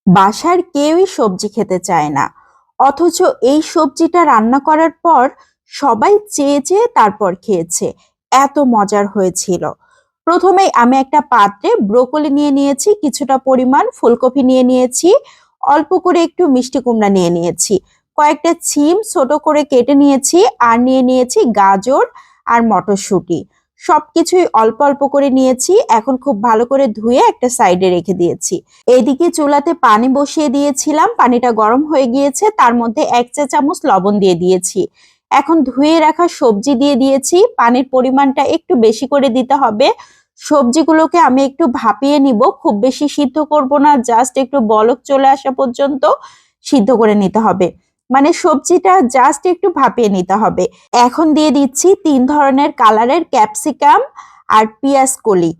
বাসার কেউই সবজি খেতে চায় না, অথচ এই সবজিটা রান্না করার পর সবাই চেয়ে চেয়ে তারপর খেয়েছে। এত মজার হয়েছিল। প্রথমেই আমি একটা পাত্রে ব্রোকলি নিয়ে নিয়েছি, কিছুটা পরিমাণ ফুলকপি নিয়ে নিয়েছি, অল্প করে একটু মিষ্টি কুমড়া নিয়ে নিয়েছি, কয়েকটা সিম ছোট করে কেটে নিয়েছি, আর নিয়ে নিয়েছি গাজর আর মটরশুঁটি। সবকিছুই অল্প অল্প করে নিয়েছি। এখন খুব ভালো করে ধুয়ে একটা সাইডে রেখে দিয়েছি। এদিকে চুলাতে পানি বসিয়ে দিয়েছিলাম, পানিটা গরম হয়ে গিয়েছে, তার মধ্যে 1 চা চামচ লবণ দিয়ে দিয়েছি। এখন ধুয়ে রাখা সবজি দিয়ে দিয়েছি। পানির পরিমাণটা একটু বেশি করে দিতে হবে। সবজিগুলোকে আমি একটু ভাপিয়ে নিব, খুব বেশি সিদ্ধ করব না, জাস্ট একটু বলক চলে আসা পর্যন্ত সিদ্ধ করে নিতে হবে। মানে সবজিটা জাস্ট একটু ভাপিয়ে নিতে হবে। এখন দিয়ে দিচ্ছি 3 ধরনের কালারের ক্যাপসিকাম আর পেঁয়াজ কলি।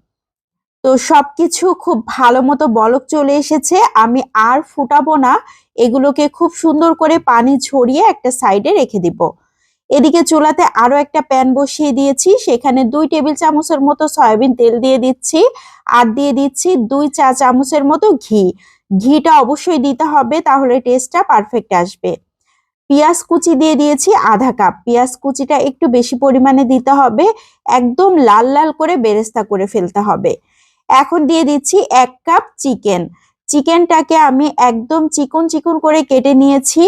তো সবকিছু খুব ভালো মতো বলক চলে এসেছে, আমি আর ফুটাবো না। এগুলোকে খুব সুন্দর করে পানি ঝরিয়ে একটা সাইডে রেখে দিব। এদিকে চুলাতে আরো একটা প্যান বসিয়ে দিয়েছি, সেখানে 2 টেবিল চামচের মতো সয়াবিন তেল দিয়ে দিচ্ছি, আর দিয়ে দিচ্ছি 2 চা চামচের মতো ঘি। ঘিটা অবশ্যই দিতে হবে, তাহলে টেস্টটা পারফেক্ট আসবে। পেঁয়াজ কুচি দিয়ে দিয়েছি ½ কাপ। পেঁয়াজ কুচিটা একটু বেশি পরিমাণে দিতে হবে, একদম লাল লাল করে বেরেস্তা করে ফেলতে হবে। এখন দিয়ে দিচ্ছি 1 কাপ চিকেন। চিকেনটাকে আমি একদম চিকন চিকন করে কেটে নিয়েছি।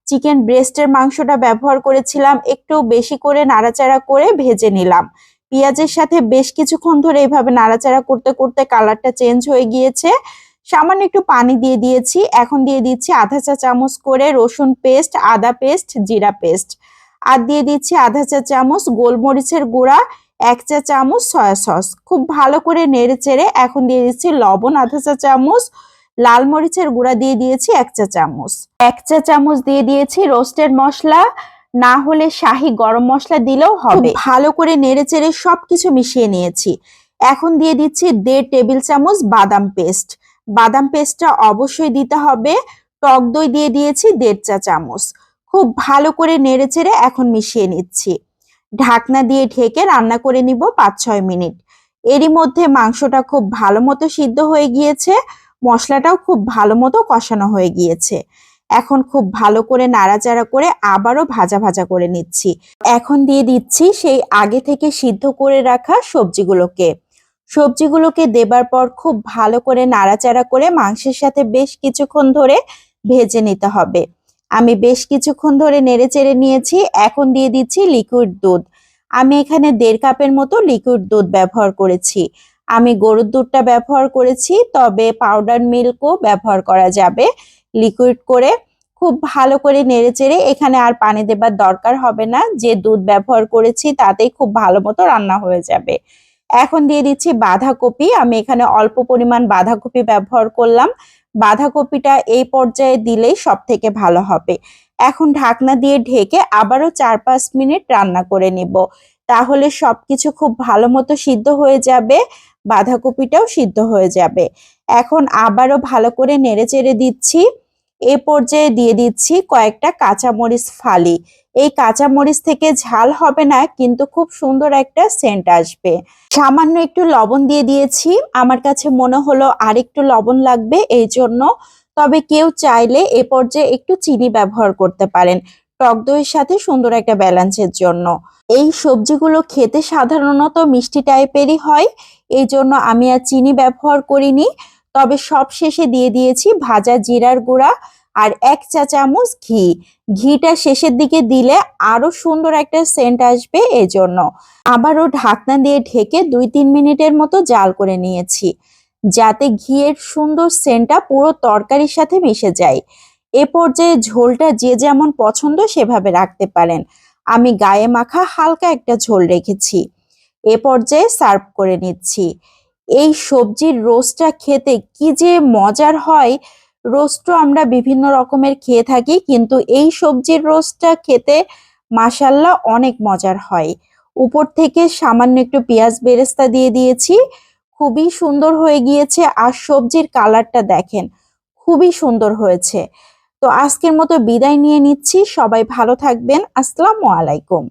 চিকেন ব্রেস্টের মাংসটা ব্যবহার করেছিলাম, একটু বেশি করে নাড়াচাড়া করে ভেজে নিলাম। পেঁয়াজের সাথে বেশ কিছুক্ষণ ধরে এইভাবে নাড়াচাড়া করতে করতে কালারটা চেঞ্জ হয়ে গিয়েছে। সামান্য একটু পানি দিয়ে দিয়েছি। এখন দিয়ে দিচ্ছি ½ চা চামচ করে রসুন পেস্ট, আদা পেস্ট, জিরা পেস্ট, আর দিয়ে দিচ্ছি ½ চা চামচ গোলমরিচের গুঁড়া, 1 চা চামচ সয়া সস। খুব ভালো করে নেড়ে চেড়ে এখন দিয়ে দিচ্ছি লবণ ½ চা চামচ, লাল মরিচের গুঁড়া দিয়ে দিয়েছি 1 চা চামচ, 1 চা চামচ দিয়ে দিয়েছি রোস্টেড মশলা, না হলে শাহি গরম মশলা দিলেও হবে। ভালো করে নেড়ে চেড়ে সবকিছু মিশিয়ে নিয়েছি। এখন দিয়ে দিচ্ছি 1.5 টেবিল চামচ বাদাম পেস্ট। বাদাম পেস্টটা অবশ্যই দিতে হবে। টক দই দিয়ে দিয়েছি 1.5 চা চামচ। খুব ভালো করে নেড়ে চেড়ে এখন মিশিয়ে নিচ্ছি। ঢাকনা দিয়ে ঢেকে রান্না করে নিব 5-6 মিনিট। এরই মধ্যে মাংসটা খুব ভালো মতো সিদ্ধ হয়ে গিয়েছে, মশলাটাও খুব ভালো মতো কষানো হয়ে গিয়েছে। এখন খুব ভালো করে নাড়াচাড়া করে আবারও ভাজা ভাজা করে নিচ্ছি। এখন দিয়ে দিচ্ছি সেই আগে থেকে সিদ্ধ করে রাখা সবজিগুলোকে। সবজিগুলোকে দেবার পর খুব ভালো করে নাড়াচাড়া করে মাংসের সাথে বেশ কিছুক্ষণ ধরে ভেজে নিতে হবে। আমি বেশ কিছুক্ষণ ধরে নেড়েচেড়ে নিয়েছি। এখন দিয়ে দিচ্ছি লিকুইড দুধ। আমি এখানে 1.5 কাপের মতো লিকুইড দুধ ব্যবহার করেছি। আমি গরুর দুধটা ব্যবহার করেছি, তবে পাউডার মিল্কও ব্যবহার করা যাবে লিকুইড করে। খুব ভালো করে নেড়েচেড়ে, এখানে আর পানি দেবার দরকার হবে না, যে দুধ ব্যবহার করেছি তাতেই খুব ভালো মতো রান্না হয়ে যাবে। এখন দিয়ে দিচ্ছি বাঁধাকপি। আমি এখানে অল্প পরিমাণ বাঁধাকপি ব্যবহার করলাম। বাঁধাকপিটা এই পর্যায়ে দিলেই সব থেকে ভালো হবে। এখন ঢাকনা দিয়ে ঢেকে আবারও 4-5 মিনিট রান্না করে নিব, তাহলে সবকিছু খুব ভালো মতো সিদ্ধ হয়ে যাবে, বাঁধাকপিটাও সিদ্ধ হয়ে যাবে। এখন আবারও ভালো করে নেড়েচেড়ে দিচ্ছি। এ পর্যায়ে দিয়ে দিচ্ছি কয়েকটা কাঁচামরিচ ফালি। এই কাঁচামরিচ থেকে ঝাল হবে না, কিন্তু খুব সুন্দর একটা সেন্ট আসবে। সামান্য একটু লবণ দিয়ে দিয়েছি, আমার কাছে মনে হলো আরেকটু লবণ লাগবে এই জন্য। তবে কেউ চাইলে এ পর্যায়ে একটু চিনি ব্যবহার করতে পারেন টক দইয়ের সাথে সুন্দর একটা ব্যালেন্সের জন্য। এই সবজিগুলো খেতে সাধারণত মিষ্টি টাইপেরই হয়, এই জন্য আমি আর চিনি ব্যবহার করিনি। তবে সব শেষে দিয়ে দিয়েছি ভাজা জিরার গুঁড়া আর 1 চা চামচ ঘি। ঘিটা শেষের দিকে দিলে আরো সুন্দর একটা সেন্ট আসবে, এজন্য। আবারও ঢাকনা দিয়ে ঢেকে 2-3 মিনিটের মতো জাল করে নিয়েছি, যাতে ঘিয়ের সুন্দর সেন্টটা পুরো তরকারির সাথে মিশে যায়। এ পর্যায়ে ঝোলটা যে যেমন পছন্দ সেভাবে রাখতে পারেন। আমি গায়ে মাখা হালকা একটা ঝোল রেখেছি। এ পর্যায়ে সার্ভ করে নিচ্ছি। এই সবজির রোস্টটা খেতে কি যে মজার হয়! রোস্টও আমরা বিভিন্ন রকমের খেয়ে থাকি, কিন্তু এই সবজির রোস্টটা খেতে মাশাআল্লাহ অনেক মজার হয়। উপর থেকে সামান্য একটু পেঁয়াজ বেরেস্তা দিয়ে দিয়েছি, খুবই সুন্দর হয়ে গিয়েছে। আর সবজির কালারটা দেখেন, খুবই সুন্দর হয়েছে। তো আজকের মতো বিদায় নিয়ে নিচ্ছি। সবাই ভালো থাকবেন। আসসালামু আলাইকুম।